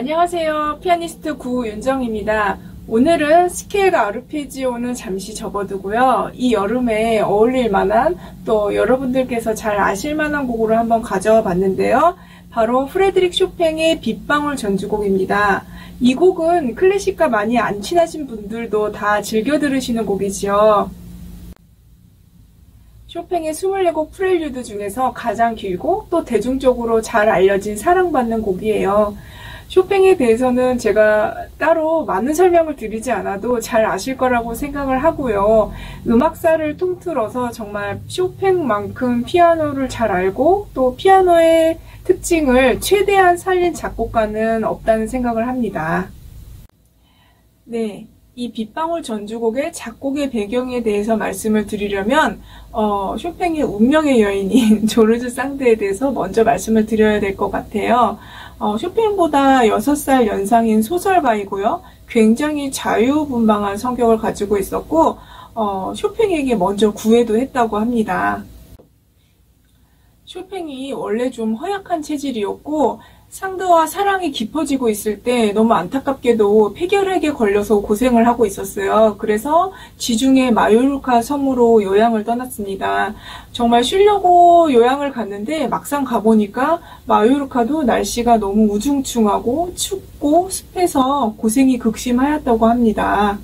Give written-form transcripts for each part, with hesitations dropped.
안녕하세요. 피아니스트 구윤정입니다. 오늘은 스케일과 아르페지오는 잠시 접어두고요. 이 여름에 어울릴 만한 또 여러분들께서 잘 아실 만한 곡으로 한번 가져와 봤는데요. 바로 프레드릭 쇼팽의 빗방울 전주곡입니다. 이 곡은 클래식과 많이 안 친하신 분들도 다 즐겨 들으시는 곡이지요. 쇼팽의 24곡 프렐류드 중에서 가장 길고 또 대중적으로 잘 알려진 사랑받는 곡이에요. 쇼팽에 대해서는 제가 따로 많은 설명을 드리지 않아도 잘 아실 거라고 생각을 하고요. 음악사를 통틀어서 정말 쇼팽만큼 피아노를 잘 알고 또 피아노의 특징을 최대한 살린 작곡가는 없다는 생각을 합니다. 네. 이 빗방울 전주곡의 작곡의 배경에 대해서 말씀을 드리려면 쇼팽의 운명의 여인인 조르주 상드에 대해서 먼저 말씀을 드려야 될 것 같아요. 쇼팽보다 6살 연상인 소설가이고요. 굉장히 자유분방한 성격을 가지고 있었고 쇼팽에게 먼저 구애도 했다고 합니다. 쇼팽이 원래 좀 허약한 체질이었고 상드와 사랑이 깊어지고 있을 때 너무 안타깝게도 폐결핵에 걸려서 고생을 하고 있었어요. 그래서 지중해 마요르카 섬으로 요양을 떠났습니다. 정말 쉬려고 요양을 갔는데 막상 가보니까 마요르카도 날씨가 너무 우중충하고 춥고 습해서 고생이 극심하였다고 합니다.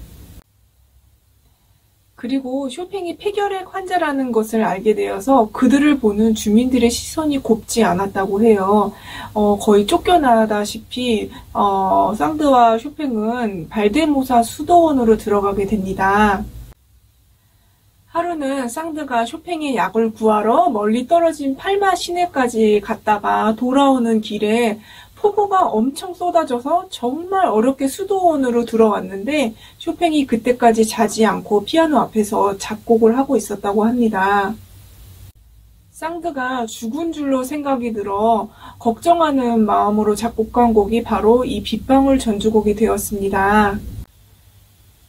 그리고 쇼팽이 폐결핵 환자라는 것을 알게 되어서 그들을 보는 주민들의 시선이 곱지 않았다고 해요. 거의 쫓겨나다시피 상드와 쇼팽은 발데모사 수도원으로 들어가게 됩니다. 하루는 상드가 쇼팽의 약을 구하러 멀리 떨어진 팔마 시내까지 갔다가 돌아오는 길에 폭우가 엄청 쏟아져서 정말 어렵게 수도원으로 들어왔는데 쇼팽이 그때까지 자지 않고 피아노 앞에서 작곡을 하고 있었다고 합니다. 상드가 죽은 줄로 생각이 들어 걱정하는 마음으로 작곡한 곡이 바로 이 빗방울 전주곡이 되었습니다.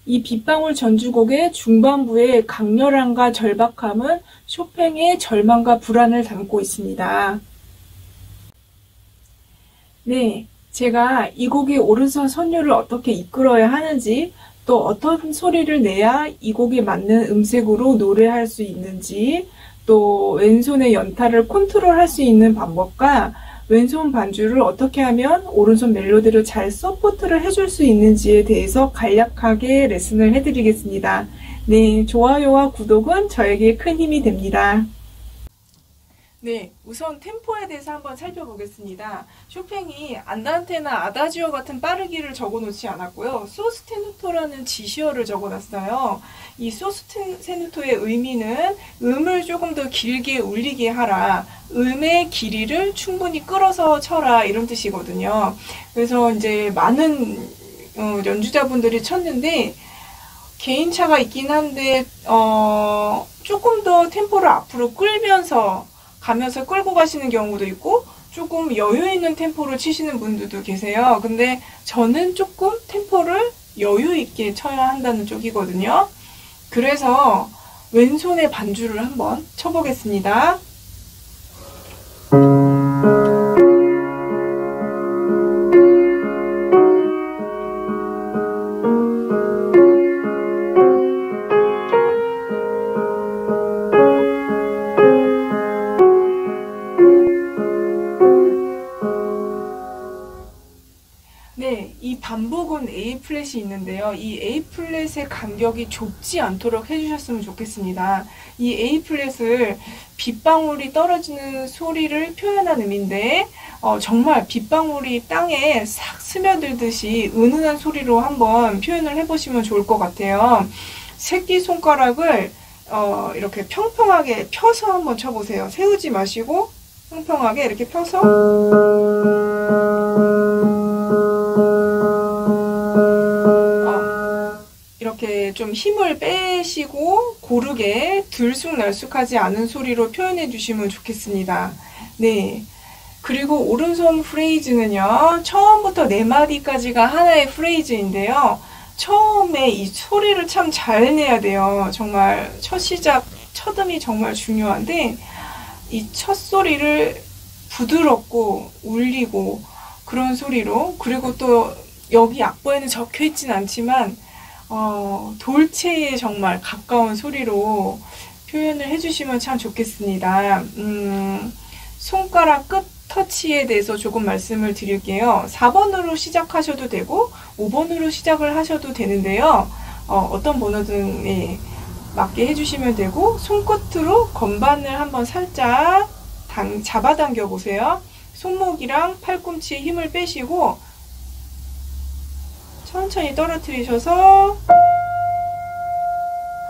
이 빗방울 전주곡의 중반부의 강렬함과 절박함은 쇼팽의 절망과 불안을 담고 있습니다. 네, 제가 이 곡의 오른손 선율을 어떻게 이끌어야 하는지 또 어떤 소리를 내야 이 곡에 맞는 음색으로 노래할 수 있는지 또 왼손의 연타를 컨트롤할 수 있는 방법과 왼손 반주를 어떻게 하면 오른손 멜로디를 잘 서포트를 해줄 수 있는지에 대해서 간략하게 레슨을 해드리겠습니다. 네, 좋아요와 구독은 저에게 큰 힘이 됩니다. 네, 우선 템포에 대해서 한번 살펴보겠습니다. 쇼팽이 안단테나 아다지오 같은 빠르기를 적어놓지 않았고요. 소스테누토라는 지시어를 적어놨어요. 이 소스테누토의 의미는 음을 조금 더 길게 울리게 하라, 음의 길이를 충분히 끌어서 쳐라 이런 뜻이거든요. 그래서 이제 많은 연주자분들이 쳤는데 개인차가 있긴 한데 조금 더 템포를 앞으로 끌면서 가면서 끌고 가시는 경우도 있고 조금 여유 있는 템포를 치시는 분들도 계세요. 근데 저는 조금 템포를 여유 있게 쳐야 한다는 쪽이거든요. 그래서 왼손의 반주를 한번 쳐보겠습니다. 네, 이 반복은 A 플랫이 있는데요. 이 A 플랫의 간격이 좁지 않도록 해주셨으면 좋겠습니다. 이 A 플랫을 빗방울이 떨어지는 소리를 표현한 의미인데 정말 빗방울이 땅에 싹 스며들듯이 은은한 소리로 한번 표현을 해보시면 좋을 것 같아요. 새끼손가락을 이렇게 평평하게 펴서 한번 쳐보세요. 세우지 마시고 평평하게 이렇게 펴서 이렇게 좀 힘을 빼시고 고르게 들쑥날쑥하지 않은 소리로 표현해 주시면 좋겠습니다. 네. 그리고 오른손 프레이즈는요, 처음부터 4마디까지가 하나의 프레이즈인데요. 처음에 이 소리를 참 잘 내야 돼요. 정말 첫 시작, 첫음이 정말 중요한데 이 첫 소리를 부드럽고 울리고 그런 소리로, 그리고 또 여기 악보에는 적혀 있진 않지만 돌체에 정말 가까운 소리로 표현을 해주시면 참 좋겠습니다. 손가락 끝 터치에 대해서 조금 말씀을 드릴게요. 4번으로 시작하셔도 되고 5번으로 시작을 하셔도 되는데요. 어떤 번호든 예, 맞게 해주시면 되고, 손끝으로 건반을 한번 살짝 잡아당겨 보세요. 손목이랑 팔꿈치에 힘을 빼시고 천천히 떨어뜨리셔서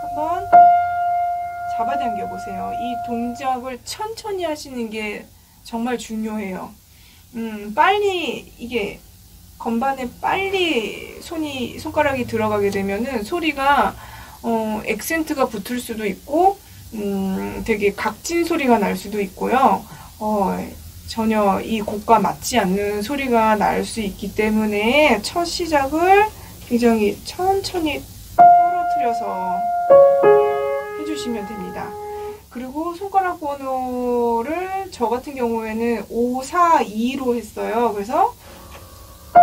한번 잡아당겨 보세요. 이 동작을 천천히 하시는 게 정말 중요해요. 빨리 이게 건반에 빨리 손가락이 들어가게 되면은 소리가 액센트가 붙을 수도 있고 되게 각진 소리가 날 수도 있고요. 전혀 이 곡과 맞지 않는 소리가 날 수 있기 때문에 첫 시작을 굉장히 천천히 떨어뜨려서 해주시면 됩니다. 그리고 손가락 번호를 저 같은 경우에는 5, 4, 2로 했어요. 그래서 5,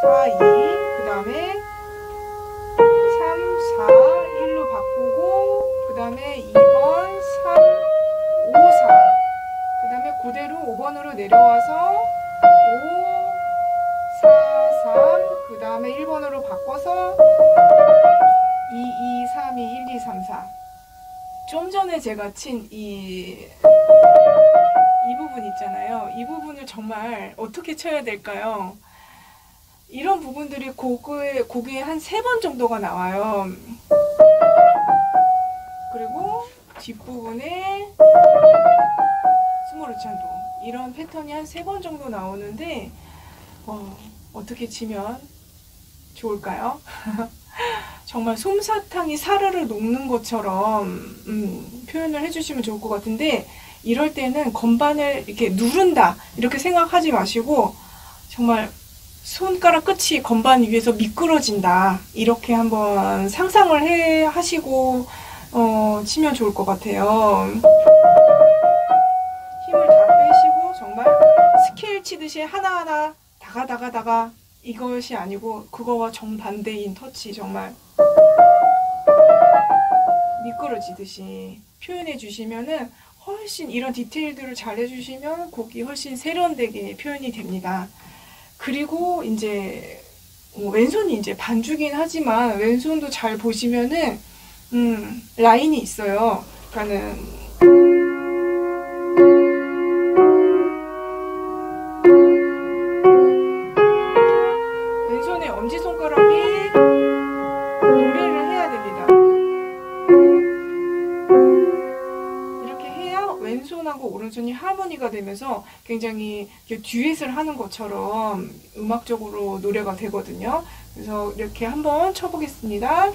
4, 2, 그 다음에 3, 4, 1로 바꾸고, 그 다음에 2번, 3, 5, 4. 그 다음에 그대로 5번으로 내려와서 5, 4, 3. 그 다음에 1번으로 바꿔서 2, 2, 3, 2, 1, 2, 3, 4. 좀 전에 제가 친 이 부분 있잖아요. 이 부분을 정말 어떻게 쳐야 될까요? 이런 부분들이 곡에 한 3번 정도가 나와요. 그리고 뒷부분에 스모르찬도 이런 패턴이 한 3번 정도 나오는데 어떻게 치면 좋을까요? 정말 솜사탕이 사르르 녹는 것처럼 표현을 해주시면 좋을 것 같은데, 이럴 때는 건반을 이렇게 누른다 이렇게 생각하지 마시고 정말 손가락 끝이 건반 위에서 미끄러진다 이렇게 한번 상상을 하시고 치면 좋을 것 같아요. 힘을 다 빼시고 정말 스케일 치듯이 하나하나 다가 이것이 아니고 그거와 정반대인 터치, 정말 미끄러지듯이 표현해 주시면은 훨씬 이런 디테일들을 잘 해주시면 곡이 훨씬 세련되게 표현이 됩니다. 그리고 이제 왼손이 이제 반주긴 하지만 왼손도 잘 보시면은 라인이 있어요. 그러니까는 왼손의 엄지손가락이 노래를 해야 됩니다. 이렇게 해야 왼손하고 오른손이 하모니가 되면서 굉장히 듀엣을 하는 것처럼 음악적으로 노래가 되거든요. 그래서 이렇게 한번 쳐보겠습니다.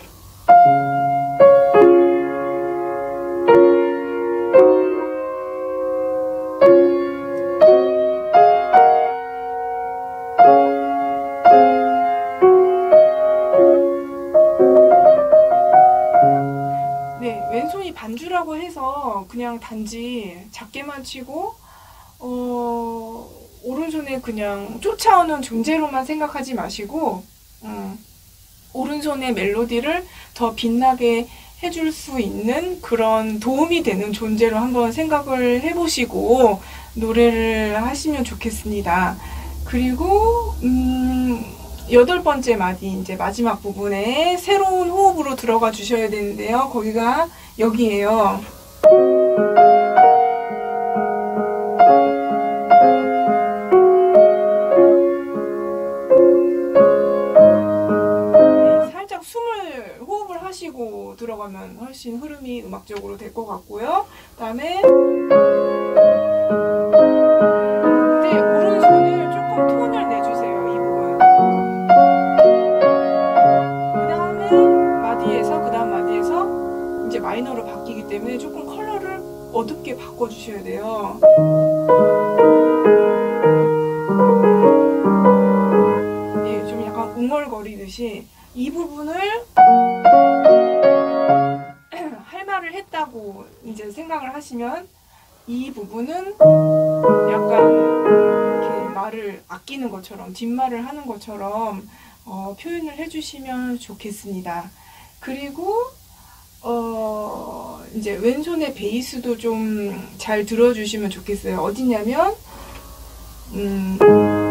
네, 왼손이 반주라고 해서 그냥 단지 작게만 치고 오른손에 그냥 쫓아오는 존재로만 생각하지 마시고 오른손의 멜로디를 더 빛나게 해줄 수 있는 그런 도움이 되는 존재로 한번 생각을 해보시고 노래를 하시면 좋겠습니다. 그리고 8번째 마디, 이제 마지막 부분에 새로운 호흡으로 들어가 주셔야 되는데요. 거기가 여기에요. 네, 살짝 호흡을 하시고 들어가면 훨씬 흐름이 음악적으로 될 것 같고요. 그 다음에 오른손을 조금 톤을 내주세요. 이 부분. 그 다음 마디에서 이제 마이너로 바뀌기 때문에 조금 컬러를 어둡게 바꿔주셔야 돼요. 예, 좀 약간 웅얼거리듯이 이 부분을 할 말을 했다고 이제 생각을 하시면 이 부분은 약간 이렇게 말을 바뀌는 것처럼, 뒷말을 하는 것처럼 표현을 해주시면 좋겠습니다. 그리고 이제 왼손의 베이스도 좀 잘 들어주시면 좋겠어요. 어디냐면 이 부분.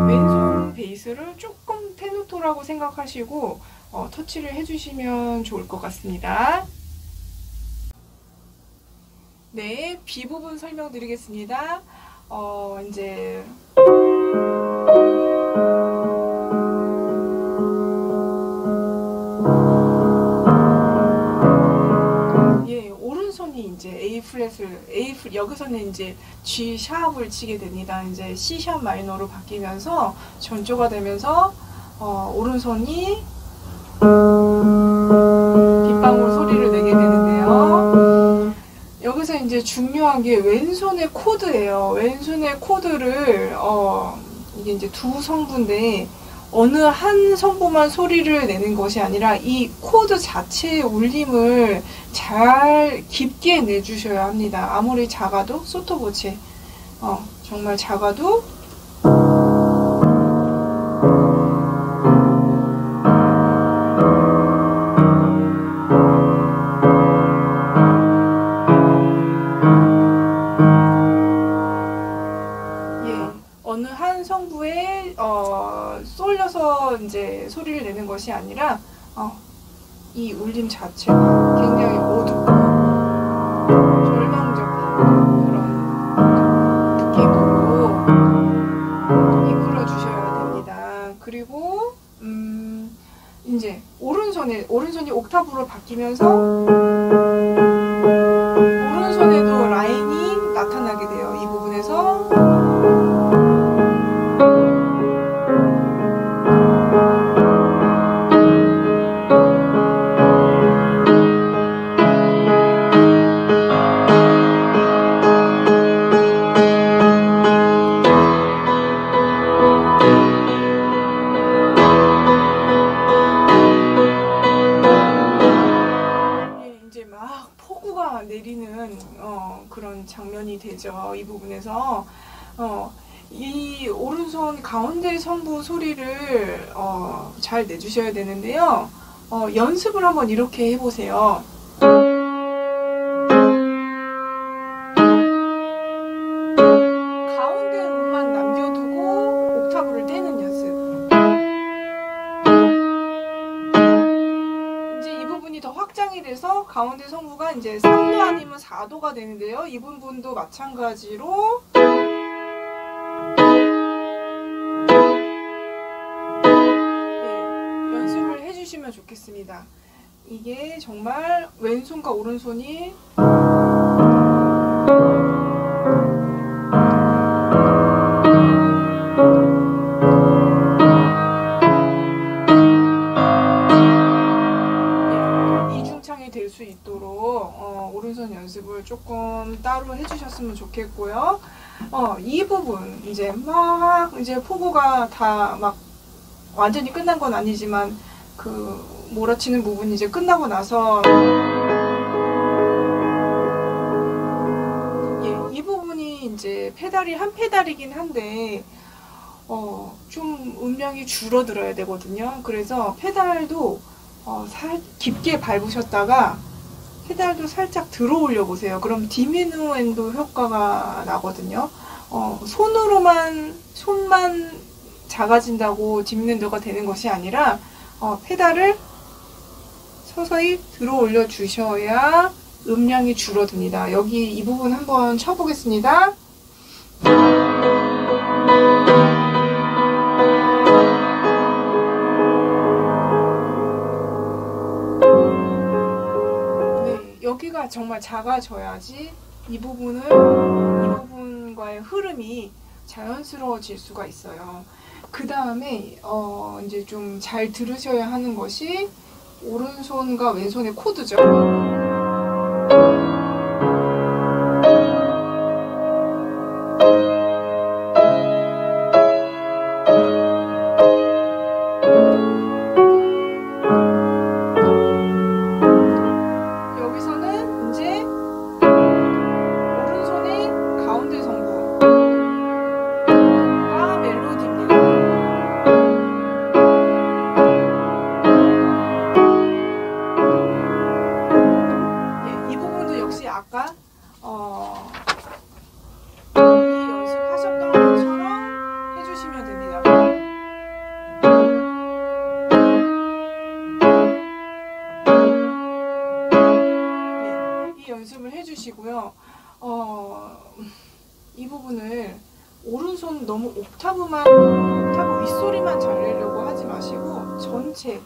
왼손 베이스를 조금 테누토라고 생각하시고 터치를 해주시면 좋을 것 같습니다. 네, B 부분 설명드리겠습니다. 이제 오른손이 이제 여기서는 이제 G 샵을 치게 됩니다. 이제 C 샵 마이너로 바뀌면서 전조가 되면서 오른손이 빗방울 소리를 내게 되는데요. 여기서 이제 중요한 게 왼손의 코드예요. 왼손의 코드를 이게 이제 두 성부인데 어느 한 성부만 소리를 내는 것이 아니라 이 코드 자체의 울림을 잘 깊게 내주셔야 합니다. 아무리 작아도 소토보체 정말 작아도 어느 한 성부에 쏠려서 이제 소리를 내는 것이 아니라 이 울림 자체가 굉장히 어둡고 절망적인 그런 느낌으로 이끌어 주셔야 됩니다. 그리고 이제 오른손이 옥타브로 바뀌면서 오른손에도 라인이 나타나게 돼요. 이 부분에서 폭우가 내리는 그런 장면이 되죠. 이 부분에서 이 오른손 가운데 성부 소리를 잘 내주셔야 되는데요. 연습을 한번 이렇게 해보세요. 가운데 음만 남겨두고 옥타브를 떼는 연습. 더 확장이 돼서 가운데 성부가 이제 3도 아니면 4도가 되는데요. 이 부분도 마찬가지로 연습을 해주시면 좋겠습니다. 이게 정말 왼손과 오른손이 될 수 있도록 오른손 연습을 조금 따로 해주셨으면 좋겠고요. 이 부분 이제 폭우가 다 막 완전히 끝난 건 아니지만 그 몰아치는 부분이 이제 끝나고 나서 이 부분이 이제 페달이 한 페달이긴 한데 좀 음량이 줄어들어야 되거든요. 그래서 페달도 깊게 밟으셨다가 페달도 살짝 들어 올려 보세요. 그럼 디미누엔도 효과가 나거든요. 손만 작아진다고 디미누엔도가 되는 것이 아니라 페달을 서서히 들어 올려 주셔야 음량이 줄어듭니다. 여기 이 부분 한번 쳐보겠습니다. 여기가 정말 작아져야지 이 부분과의 흐름이 자연스러워질 수가 있어요. 그 다음에 이제 좀 잘 들으셔야 하는 것이 오른손과 왼손의 코드죠. 이 부분을 오른손 너무 옥타브 윗소리만 잘 내려고 하지 마시고 전체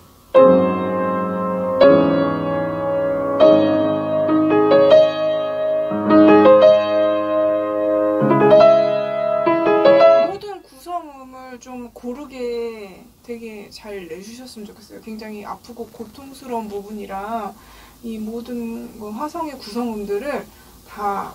모든 구성음을 좀 고르게 되게 잘 내주셨으면 좋겠어요. 굉장히 아프고 고통스러운 부분이라 이 모든 화성의 구성음들을 다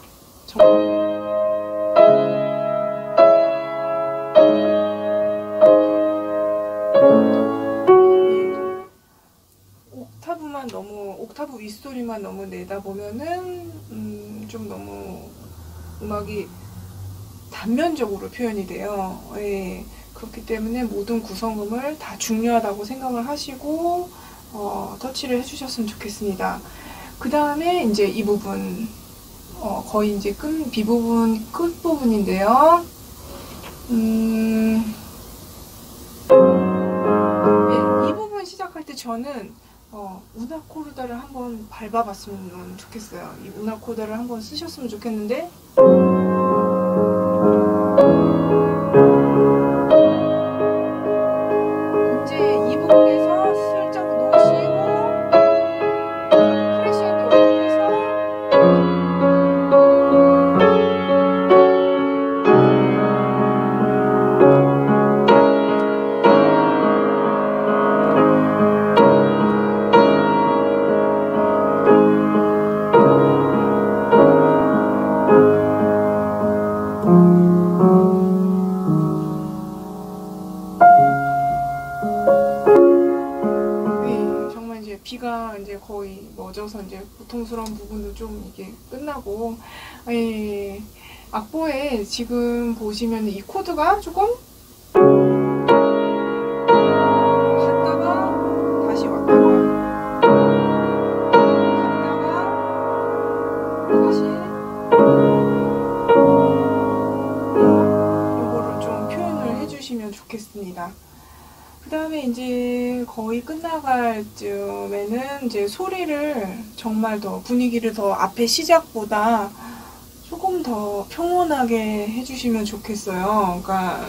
옥타브 윗소리만 너무 내다 보면은 좀 너무 음악이 단면적으로 표현이 돼요. 예, 그렇기 때문에 모든 구성음을 다 중요하다고 생각을 하시고 터치를 해주셨으면 좋겠습니다. 그 다음에 이제 이 부분 거의 이제 비부분 끝부분인데요. 네, 이 부분 시작할 때 저는 우나코르다를 한번 밟아봤으면 좋겠어요. 이 우나코르다를 한번 쓰셨으면 좋겠는데 이제 이 부분에서 살짝 놓으시고 크레시엔도 올려서 비가 이제 거의 멎어서 이제 고통스러운 부분도 좀 이게 끝나고, 예, 악보에 지금 보시면 이 코드가 조금 갔다가 다시 왔다가 갔다가 다시 요거를 좀 표현을 해주시면 좋겠습니다. 그 다음에 이제 거의 끝나갈 쯤에는 이제 소리를 정말 더 분위기를 더 앞에 시작보다 조금 더 평온하게 해주시면 좋겠어요. 그러니까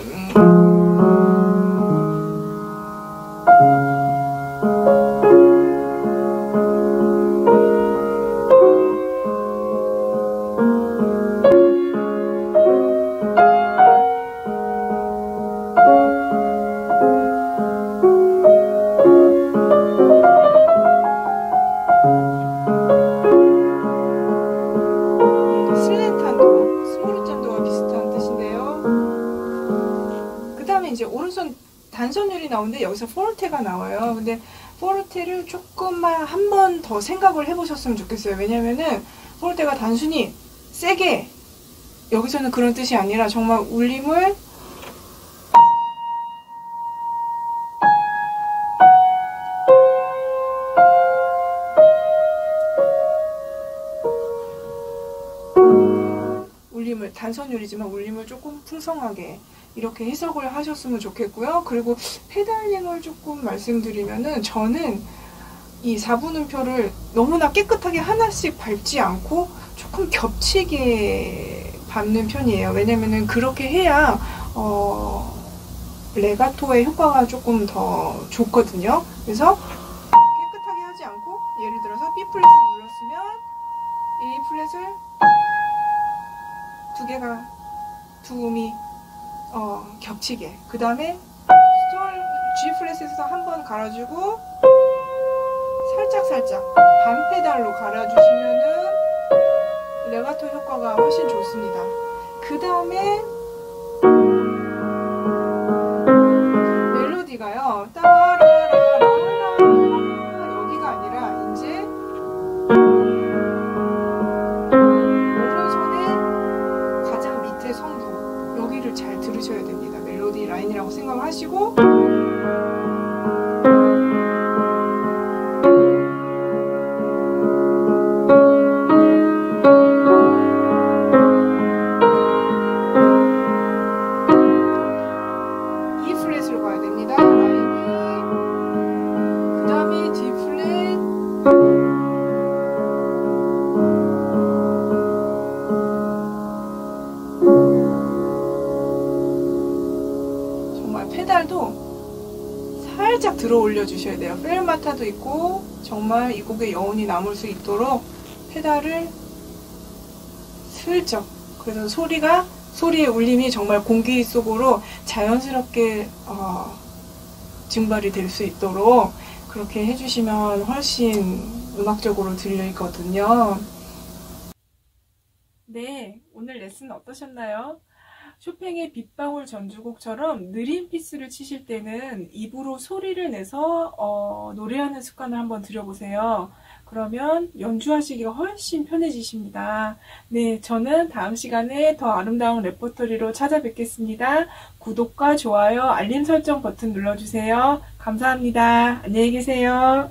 이제 오른손 단선율이 나오는데 여기서 포르테가 나와요. 근데 포르테를 조금만 한 번 더 생각을 해보셨으면 좋겠어요. 왜냐면은 포르테가 단순히 세게, 여기서는 그런 뜻이 아니라 정말 울림을 단선율이지만 울림을 조금 풍성하게 이렇게 해석을 하셨으면 좋겠고요. 그리고 페달링을 조금 말씀드리면은 저는 이 4분음표를 너무나 깨끗하게 하나씩 밟지 않고 조금 겹치게 밟는 편이에요. 왜냐면은 그렇게 해야 레가토의 효과가 조금 더 좋거든요. 그래서 깨끗하게 하지 않고 예를 들어서 B 플랫을 눌렀으면 A 플랫을 두 음이 겹치게, 그 다음에 G 플랫에서 한번 갈아주고 살짝 반 페달로 갈아주시면은 레가토 효과가 훨씬 좋습니다. 그 다음에 멜로디가요, 따라라라라 여기가 아니라 이제 오른손의 가장 밑에 성부 여기를 잘 들으셔야 됩니다. 멜로디 라인이라고 생각을 하시고 E 플랫으로 가야 됩니다. 라인이. 그 다음에 D 플랫. 페달도 살짝 들어 올려 주셔야 돼요. 페르마타도 있고 정말 이 곡의 여운이 남을 수 있도록 페달을 슬쩍, 그래서 소리의 울림이 정말 공기 속으로 자연스럽게 증발이 될 수 있도록 그렇게 해주시면 훨씬 음악적으로 들리거든요. 네, 오늘 레슨 어떠셨나요? 쇼팽의 빗방울 전주곡처럼 느린 피스를 치실 때는 입으로 소리를 내서 노래하는 습관을 한번 들여보세요. 그러면 연주하시기가 훨씬 편해지십니다. 네, 저는 다음 시간에 더 아름다운 레퍼토리로 찾아뵙겠습니다. 구독과 좋아요, 알림 설정 버튼 눌러주세요. 감사합니다. 안녕히 계세요.